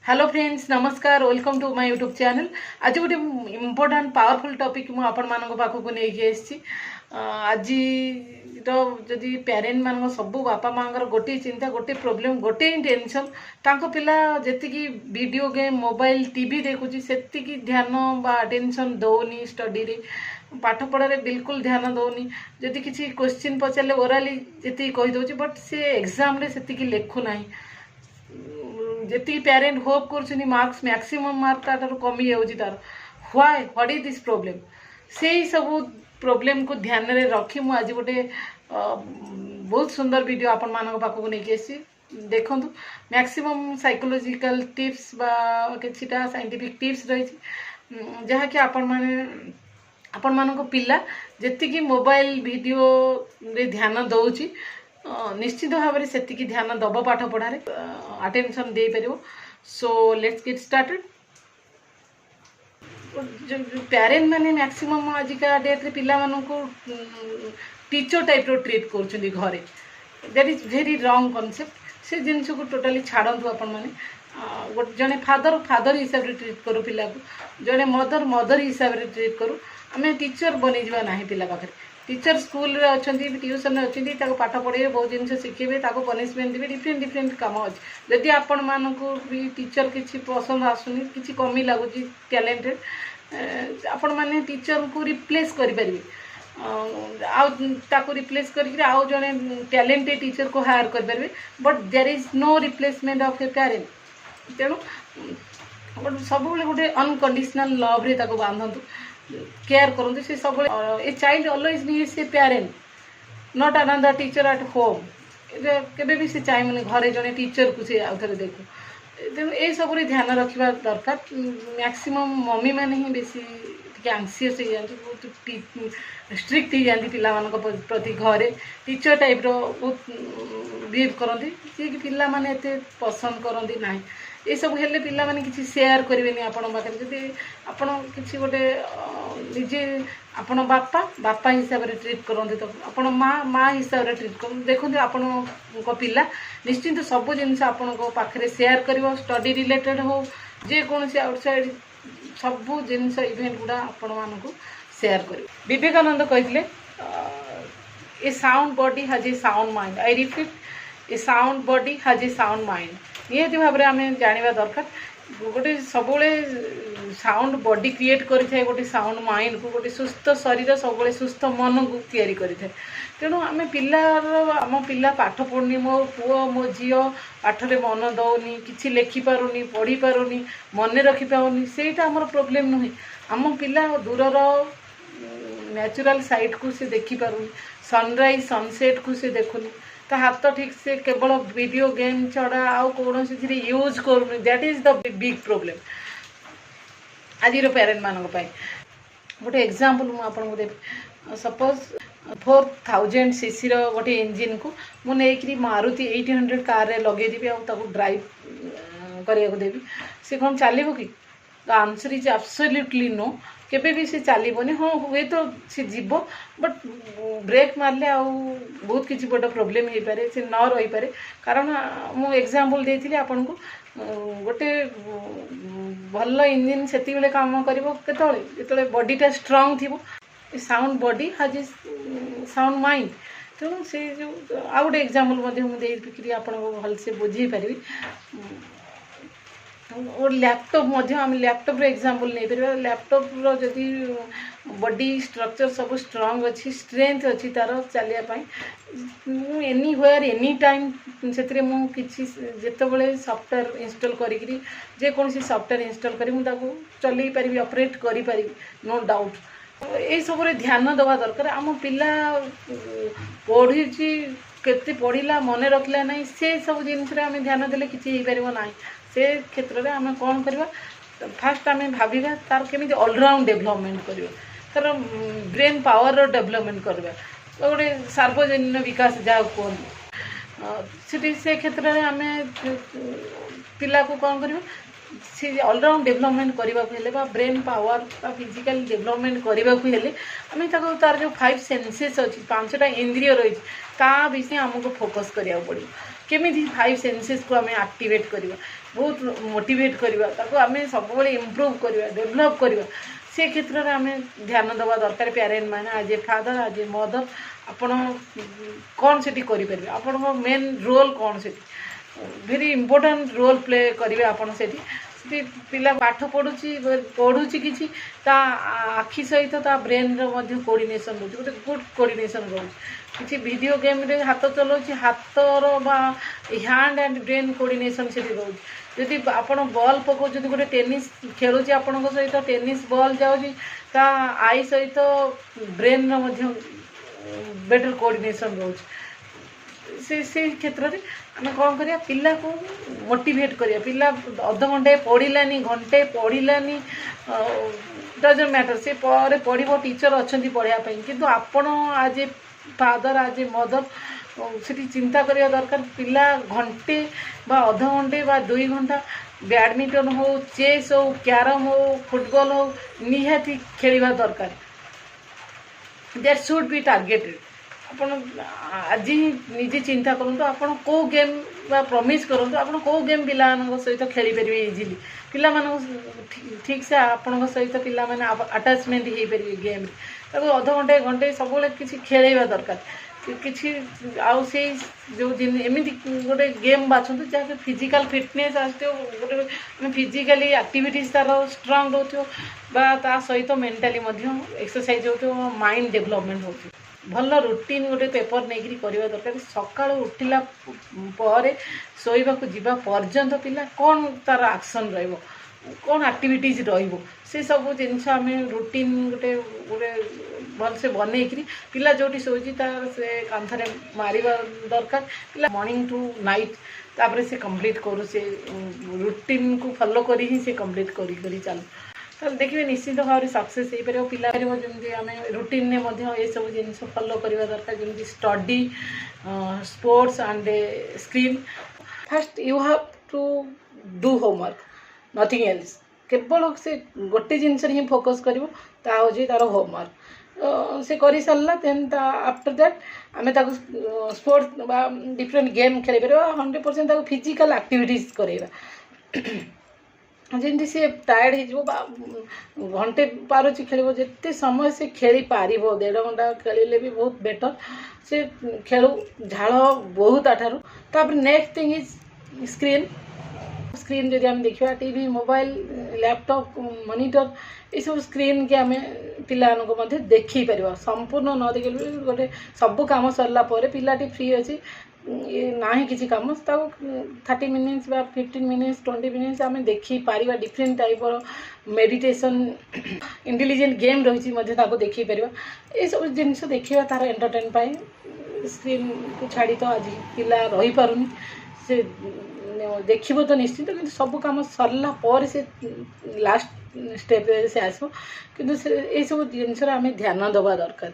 Hello friends, नमस्कार। Welcome to my YouTube channel. आज गोटे इम्पोर्टाट पावरफुल टॉपिक मु आपण मान पाखक नहीं आसी। आज जदि पेरेंट मान सब बापा माँ गोटे चिंता, गोटे प्रोब्लेम, गोटे ही टेंशन, तांको पिला जेतिकी वीडियो गेम, मोबाइल, टीवी देखुची सेतिकी ध्यान बा अटेंशन दौनी स्टडी रे, पाठ पढ़ारे बिल्कुल ध्यान दौनी। जदि किसी क्वेश्चन पचारे ओराली जी कहीदे, बट से एग्जाम रे सेतिकी लेखु ना। जी पेरेंट होप कर मार्क्स मैक्सिमम मार्क तार कमी jar why what is this problem, से सब प्रॉब्लम को ध्यान में रखी मु आज गोटे बहुत सुंदर वीडियो आपण मान पाखक नहीं आसी। देखु मैक्सिमम साइकोलॉजिकल टिप्स बा किछिटा साइंटिफिक टिप्स रही जहाँकि आपण मान पिला जी मोबाइल वीडियो रे ध्यान दौची निश्चित भाव में से ध्यान दब पाठ पढ़ारे अटेंशन दे पार। So let's get started. जो पेरेंट मैंने मैक्सिमम आजिका डेट रे पिला मानू टीचर टाइप रो ट्रीट कर घरे, that is very wrong concept. से जिनस को टोटाली छाड़ू आपण मैंने जड़े फादर हिसाब से ट्रीट करूँ पिला को, जड़े मदर हिसाब से ट्रीट करूँ। आम टीचर बन जावा ना पिला पाखे। टीचर स्कूल रे अच्छा, ट्यूशन अच्छी पाठ पढ़े, बहुत जिन शिखेबे, पनिशमेंट देवे, डिफरेंट डिफरेंट काम अच्छे। जदि आपण मानक भी टीचर किसी पसंद आसुनी, किसी कमी लगुच टैलेंटेड, आपण माने टीचर को रिप्लेस करें आउ रिप्लेस करके आउ जड़े टैलेंटेड टीचर को हायर करें, but there is no replacement of a parent. तेणु सब गोटे अनकंडीशनल लव रे बांधतु, केयर करूँ। से सब a child always needs a parent, not another teacher at home. केबे भी से चाहिए घरे जड़े टीचर को से आउ थे देखू। तेणु ये सब ध्यान रखा दरकार। मैक्सिमम मम्मी मैंने ही बेसी आंसीयस हो जाती, बहुत स्ट्रिक्ट हो जाती पिला प्रति। घरे टीचर टाइप रो बहुत बिहेव करती, जी कि पिला माने एते पसंद करती ना। ये सब हेल्ले पिला माने किसी शेयर करेंगे आपण पाखे। जदि आपण किसी गोटे निजे आपण बापा हिसाब से ट्रीट करते, तो आपण माँ हिसाब से ट्रीट कर। देखो आपण पिला निश्चिंत सब जिन आपण पाखे शेयर कर, स्टडी रिलेटेड हो, जेकोसी आउटसाइड सब जिनस इवेंट गुड़ा आपण मानक शेयर कर। विवेकानंद कहते a sound body has a sound mind. I repeat, a sound body has a sound mind. निहती भाव में आम जाना दरकार। गोटे सब साउंड बॉडी क्रिएट करें, गोटे साउंड माइंड को, गोटे सुस्थ शरीर सब सुस्थ मन को तैयारी करें। तेणु आम पिला पाठ पढ़नी, मो पुओ मो झी पाठरे मन दौनी, किसी लेखिपारुनी, पढ़ी पारुनी, मन रखिपारुनी, सेटा आमर प्रोब्लेम नुहे। आम पिला दूरर नेचुरल साइड को से देखी पारुनी, सनराइज सनसेट को से देखुनी, ता हाथ ठीक से केवल वीडियो गेम छड़ा आउ कौन से यूज करूनी। That is the big problem आज पेरेंट मानक गोटे एग्जांपल मुझे देवी। सपोज 4000 सीसी गोटे इंजिन को मुझे मारुति 800 कार रे लगेदेवी और ड्राइव करने को देवी, से कौन चलो कि? The answer is absolutely no. केबे भी से चलबनी। हाँ हुए तो सी जीव, बट ब्रेक मारले आउ बहुत किसी बड़ प्रोब्लेम हो पारे, से न रही पारे। कारण मु एग्जांपल देती आपन को गोटे भल इंजिन से काम कर बॉडीटा स्ट्रांग थी। Sound body has a sound mind. तेणु से जो आउ गोटे एग्जांपल मुझे आपको भलसे बुझे पारि। और लैपटॉप आम लैपटॉप एग्जांपल नहीं पार। लैपटॉप जदि बॉडी स्ट्रक्चर सब स्ट्रांग अच्छी, स्ट्रेंथ अच्छी तार चलिए एनी व्वेयर एनी टाइम से मुझे जिते सॉफ्टवेयर इंस्टॉल करी जेकोसी सॉफ्टवेयर इंस्टॉल करी चल पारि, ऑपरेट करी पारि, नो डाउट। ये सब ध्यान दवा दरकार। आम पिला पढ़ी केते पढ़ला मन रखला ना, से सब जिनस आम ध्यान देले किसी हो पार ना। से क्षेत्र में आम कौन करवा, फास्ट आम भाविबा तार केमी ऑलराउंड डेवलपमेंट करवा, तार ब्रेन पावर डेवलपमेंट करवा, गोटे सार्वजनीन विकास जहाँ कहते से क्षेत्र में आम पिला को कौन करवा, से ऑलराउंड डेवलपमेंट करने को ब्रेन पावर फिजिकल डेवलपमेंट करने आम तार जो 5 सेंसेस अच्छी, 5टा इंद्रिय रही, विषय आमको फोकस करा पड़ो। केमी 5 सेन्सेस को आम आक्टिवेट करवा बहुत मोटिवेट करवा ताको आम सब इम्प्रूव करवा डेभलप करवा से क्षेत्र में आम ध्यान देवा दरकार पेरेंट मैंने आज ए फादर आज ए मदर आपण कौन से करें आपण मेन रोल कौन से भेरी इंपोर्टेंट रोल प्ले करेंगे आपड़ से पिला पाठ पढ़ुची किसी आखि सहित ता ब्रेन कोऑर्डिनेशन रोचे गोटे गुड कोऑर्डिनेशन रोचे किसी वीडियो गेम रे हाथ चलाऊँ हाथर हैंड एंड ब्रेन कोऑर्डिनेशन से रोचे जदि आपण बॉल पकाउ गोटे टेनिस खेलुची आपण सहित टेनिस बॉल जाऊँगी आई सहित ब्रेन बेटर कोऑर्डिनेशन रोचे से क्षेत्र में आम कौन करिया पिला को मोटिवेट करिया पिला अध घंटे पढ़लानी घंटे पढ़लानी डजंट मैटर से पढ़ो टीचर अच्छा पढ़ापी किंतु आपण आज ए फादर आज ए मदर से चिंता करिया दरकार पिला घंटे बा अध घंटे बा 2 घंटा बैडमिंटन हो चेस हो कैरम हो फुटबॉल हो निहाती खेलिबा दरकार दैट शुड बी टार्गेटेड आपण आज ही निजे चिंता करूँ आपण को गेम बा प्रमिस करूँ आपण को गेम पिला सहित खेली पारे इजिली पिला ठीक से आपण सहित पिला माने अटैचमेंट हो पारे गेम अध घंटे घंटे सब किसी खेलवा दरकार किसी आउ से जो एमती गोटे गेम बाछंतु जहाँ फिजिकल फिटनेस आसो गोटे फिजिकली एक्टिविटीज तार स्ट्रांग रोता सहित मेंटाली एक्सरसाइज हो माइंड डेवलपमेंट हो भल रूटीन गोटे पेपर नहीं करवा दरकार सकाळ उठिला पर शोवा जीवा पर्यंत पिला कौन तार एक्शन रहिबो कौन एक्टिविटीज रहिबो से सब जिनस आम रूटीन गोटे गोटे भलसे बनईकरी पिला जोटी शोची तार से कांथरे मारिबा दरकार पिला मॉर्निंग टू नाइट तापर से कंप्लीट करू से रूटीन को फॉलो करी ही से कंप्लीट करी चल तो देखिए निश्चित भाव में सक्सेस हो पार पिला जमी आम रूटीन ये सब जिन फॉलो करवा दरकार जमी study sports and screen first you have to do homework nothing else केवल से गोटे जिन ही फोकस कर तार होमवर्क से कर सारा देन आफ्टर दैट आम स्पोर्ट्स डिफरेंट गेम खेल पार 100% फिजिकल एक्टिविटीज करवा जमी सी टायर्ड हो घंटे पारुची खेल जिते समय से खेली पार 1.5 घंटा खेलिले भी बहुत बेटर से खेलु झाड़ बहुत आठार तापर नेक्स्ट थिंग इज स्क्रीन जदि आम देखा टीवी मोबाइल लैपटॉप मॉनिटर ये सब स्क्रीन के आम पिला देखी पार संपूर्ण न देख गोटे सब कम सरला पिलाटी फ्री अच्छी ये ना ही किसी कम 30 मिनिट्स 15 मिनिट्स 20 मिनिट्स आम देखी पार different type meditation intelligent game रही देखी पार ये सब जिन देखा तार एंटरटेन पाई स्क्रीन को छाड़ी तो आज पिला रही पारुनी से देखिबो तो निश्चित कि सब काम सरला पर से लास्ट स्टेप से आसो कि ये सब जिन आम ध्यान देवा दरकार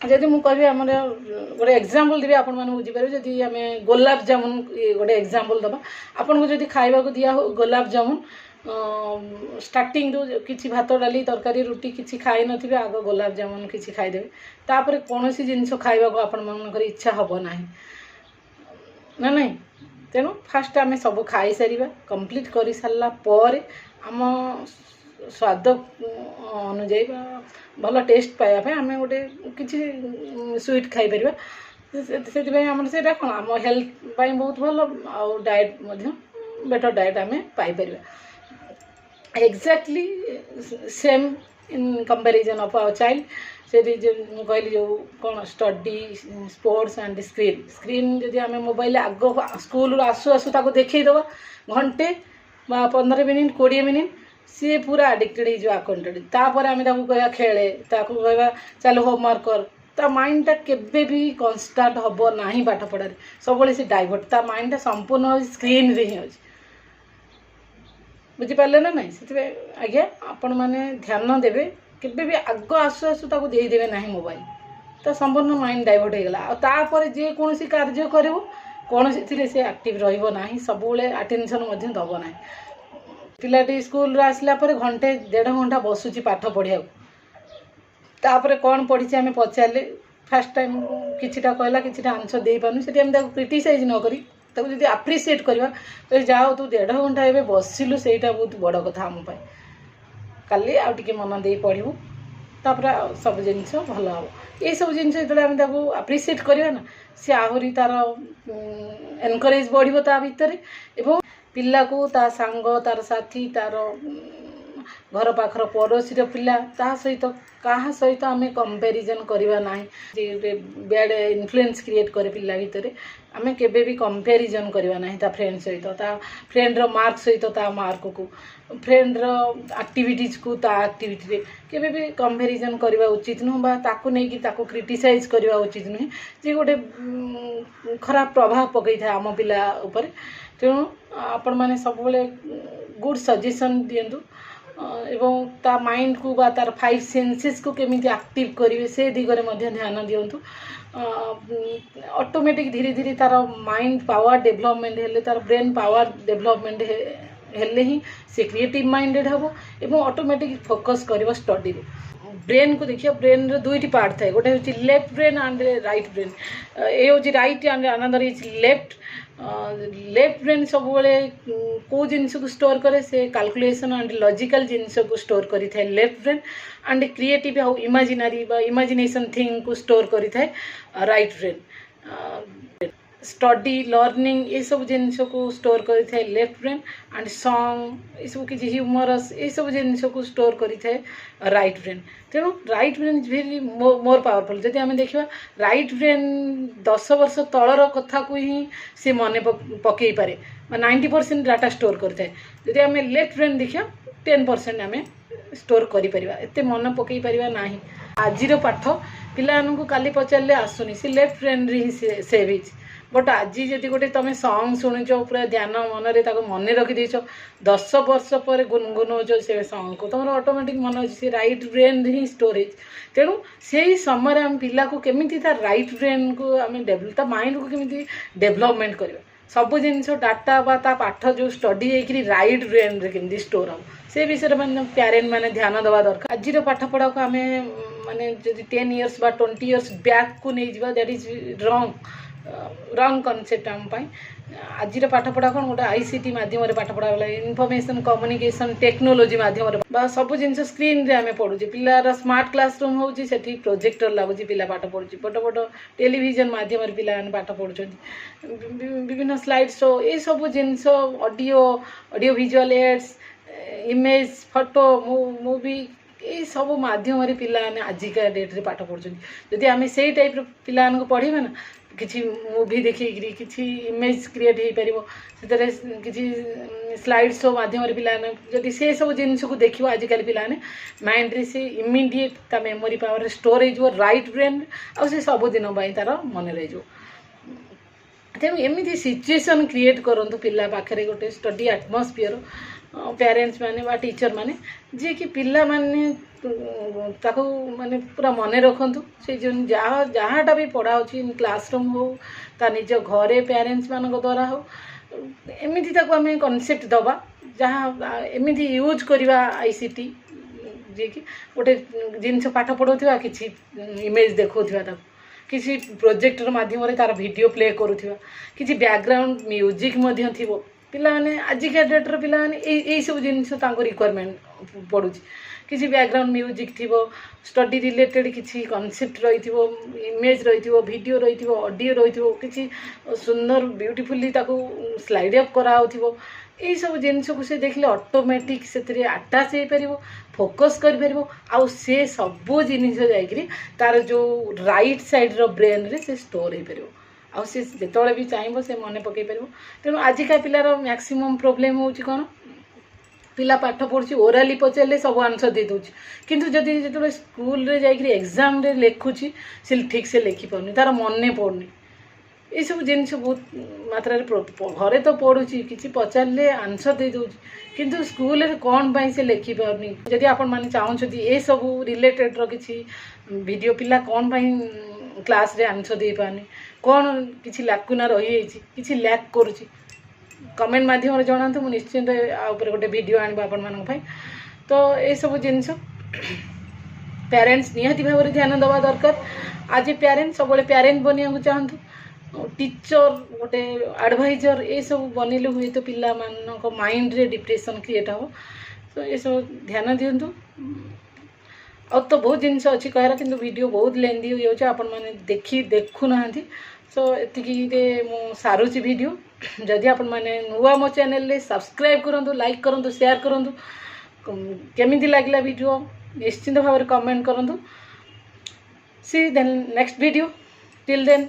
जदि मुझे कह आम गोटे एग्जाम्पल देवी आपण मैंने बुझीपारे जदि आम गुलाब जामुन गोटे एग्जाम्पल दबा आपन को जदि खाइबा को दिया हो गुलाब जामुन स्टार्टिंग रू किसी भात डाली तरकारी रुटी किसी खाई नथिबे आग गुलाब जामुन किसी खाईदेवे तापर कौन सी जिन खाइबा को आपण मन इच्छा हम ना नहीं तेणु फास्ट आम सब खाई सार कंप्लीट कर सारा पर आम स्वाद अनुजाई भल टेस्ट पाइबा आम गोटे किसी स्वीट खाई पार से कौन आम हेल्थ बहुत भल आउ डाएट बेटर डाएट आम पाइपर exactly same in comparison of our child से कहली जो कौन स्टडी स्पोर्ट्स एंड स्क्रीन जदि आम मोबाइल आग स्कूल आसु आसु ताको देखा घंटे 15 मिनिट 20 मिनिट सी पूरा आडिक्टेड हो आकंटेड तापर आम कह खेले कह चल होमवर्क कर ता माइंडटा केबे भी कन्स्टाट हम ना पाठ पढ़ार सब से डाइवर्ट ता माइंडटा संपूर्ण स्क्रीन रे ही अच्छे बुझीपारे ना ना से आज्ञा आपण मैंने ध्यान देवे केबे भी आग आसु आसु ताको देदेवे ना मोबाइल तो संपूर्ण माइंड डाइवर्ट होगा तापर जेकोसी कार्य कर कौन से एक्टिव रहा सब अटेंशन दब ना पिलाटी स्कूल आसला घंटे 1.5 घंटा बसुची पाठ पढ़िया तापर कौन पढ़ी आम पचारे फास्ट टाइम किछिटा कहला किछिटा आंसर दे पानु सेठी हम ताको क्रिटिसाइज न करी ताको जदि अप्रिशिएट करबा तो जाओ तू 1.5 घंटा एबे बसिलु सेटा बहुत बड़ कथा हम पाए काली आ टिके मन दे पढ़िबू तापर सब जिनिस भल हम ये सब जिनिस जो अप्रिशिएट करवा ना सी आहरी तार एनकरेज बढ़िबो ता भितर एवं पिला को ता सांग तार साथी तार घर पाखर पड़ोसी पिला ता सहित कहा सहित आम कंपेरिजन करवा ना बैड इन्फ्लुएंस क्रिएट करे पिला भितर आम केबे भी कंपेरिजन करवा ना ता फ्रेंड सहित ता फ्रेंड रो मार्क सहित ता मार्क को फ्रेंड रो एक्टिविटीज को ता एक्टिविटी रे केबे भी कंपेरिजन करवा उचित नुह बा ताकू नै कि ताकू क्रिटिसाइज करवा उचित नुह जे गोटे खराब प्रभाव पकई था आम पिला ऊपर तेणु आपण माने सब बेले गुड सजेशन दियंतु एवं ता माइंड को बा तार 5 सेंसेस को केमिति एक्टिव करिवे से दिगरे मध्ये ध्यान दियंतु ऑटोमेटिक धीरे धीरे तार माइंड पावर डेवलपमेंट हेले तार ब्रेन पावर डेवलपमेंट हेले ही से क्रिएटिव माइंडेड हबो एवं ऑटोमेटिक फोकस करिवो स्टडी रे ब्रेन को देखिए ब्रेन रो दुईटी पार्ट थाए गोटे होची left brain and right brain ए होची right and another is left left brain सब बेले को जिनस को स्टोर करे से कैलकुलेशन एंड लॉजिकल जिनस को स्टोर करी थाए left brain and creative how imaginary बा इमेजिनेशन थिंग को स्टोर करी थाए राइट ब्रेन स्टडी लर्निंग ये सब जिनस को स्टोर करी थाए लेफ्ट ब्रेन एंड सॉन्ग ये सब किसी ह्यूमरस ये सब जिनस को स्टोर करी थाए राइट ब्रेन तेणु right brain is very more powerful जदि आम देखा राइट ब्रेन 10 वर्ष तलर कथा को ही से मन पकई पारे 90% डाटा स्टोर करता है जदि आम लेफ्ट ब्रेन देखा 10% आम स्टोर करें मन पकई पार ना आज पाठ पिला काली पचारे आसुनी से लेफ्ट ब्रेन रे ही सेव हो बट आज जदि गोटे तुम सॉन्ग शुणुच पूरा ध्यान मन मन रखीदेच 10 वर्ष पर गुनगुनौच से सॉन्ग को तुम ऑटोमेटिक मन अच्छे से राइट ब्रेन ही स्टोरेज तेणु से ही समय आम पिला को केमिति ता राइट ब्रेन को आम ता माइंड को केमिति डेवलपमेंट करवा सब जिनस डाटा बा ता पाठ जो स्टडी होगी राइट ब्रेन रे केमिति स्टोर हम से विषय में पेरेंट मैंने ध्यान देवा दरकार आज पाठ पढ़ा को आम माने 10 इयर्स बा 20 इयर्स बैक को नहीं जावा दैट इज रंग कनसेप्ट आम आज पाठ पढ़ा कौन गोटे आईसीटी मध्यम पाठ पढ़ा गला इनफॉरमेशन कम्युनिकेशन टेक्नोलोजी मध्यम सब जिन स्क्रीन रे आम पढ़ुचे पिलार स्मार्ट क्लासरूम होची सेठी प्रोजेक्टर लगुच पिला पाठ पढ़ुची बड़ बड़ टेलीविजन मध्यम पिला पाठ पढ़ुं विभिन्न स्लाइड शो ये सब जिनस audio visual aids image photo movie ये सब माध्यम पिला आजिका डेट्रे पाठ पढ़ुं जदि आम से टाइप पिला पढ़ा ना किसी मूवी देखिए किसी इमेज क्रिएट हो पार किसी स्लाइड शो माध्यम पिलाने जदि से सब जिन को देखो आजिकल पिलाने माइंड रे से इमिडिएट ता मेमोरी पावर स्टोर हो राइट ब्रेन आ से सबुदिन तार मन रही तेणु एमती सिचुएशन क्रिएट करूँ पिला पाखे गोटे स्टडी एटमॉस्फियर पेरेंट्स माने बा टीचर माने जे कि पिला माने ताको माने पूरा मन रखंतु से जो जहाँटा भी पढ़ा होची क्लासरूम हो ता निज घरे पेरेंट्स मान द्वारा हो एमती ताको आम कनसेप्ट दबा जहाँ एमती यूज करवा आईसीटी जे कि गोटे जिनस पाठ पढ़ाउथिबा किछि इमेज देखौथिबा किसी प्रोजेक्टर माध्यम तार वीडियो प्ले करुथिबा किछि बैकग्राउंड म्यूजिक मध्य थिबो पिला माने आजिका डेट्रे पिला माने ए सब जिनस तांको रिक्वायरमेंट पड़ुछि किसी बैकग्राउंड म्यूजिक थिबो स्टडी रिलेटेड किसी कॉन्सेप्ट रही इमेज रही वीडियो रही ऑडियो रही किसी सुंदर ब्यूटीफुली ताको स्लाइड अप कराउथिबो यही सब जिनस को से देखले ऑटोमेटिक से अटैच हो पार फोकस कर पार आउ से सब जिनिस जाकि तार जो राइट साइड रो ब्रेन रे से स्टोर हो पार आउ से जिते भी चाहिए से मन पकई पार तेणु आजिका पिलार मैक्सिमम प्रोब्लेम होची कौन पिला पाठ पढ़ुची ओराली पचारे सब आंसर दे दूँ किंतु जदि जो स्कूल रे जाकि एग्जाम रे लिखुची से ठीक से लिखि पारनी तार मन पड़नी ये सब जिनस बहुत मात्रा घरे तो पढ़ुची किसी पचारे आंसर दे दूँ किंतु स्कूल रे कौन पाई से लिखि पारनी जदि आपण माने चाहूँगी ये सब रिलेटेड रो किसी वीडियो पिला कौन पाई क्लास रे आंसर दे पारनी कौन किसी लाकुना रही किसी लैक करुची कमेंट माध्यम जनातु मुझे निश्चिंत गोटे वीडियो आने आपण तो ये सब जिनस पेरेंट्स निहाती भाव ध्यान देवा दरकार आज ए प्यारेंट सब प्यारेंट बनिया चाहतु टीचर गोटे एडवाइजर ये सब बनइले हुए तो पिला माइंड रे डिप्रेशन क्रिएट हम तो ये सब ध्यान दिंतु आ तो बहुत जिनस अच्छी कहार कि वीडियो बहुत लेंदी हो जाए आपण मैंने देखु ना सो ये मु सारूची वीडियो जदि आपण मैंने नुआ मो चैनल रे सब्सक्राइब करूँ लाइक करूँ शेयर करूँ केमिति लागला वीडियो निश्चिंत भाव में कमेंट करूँ see then next video till then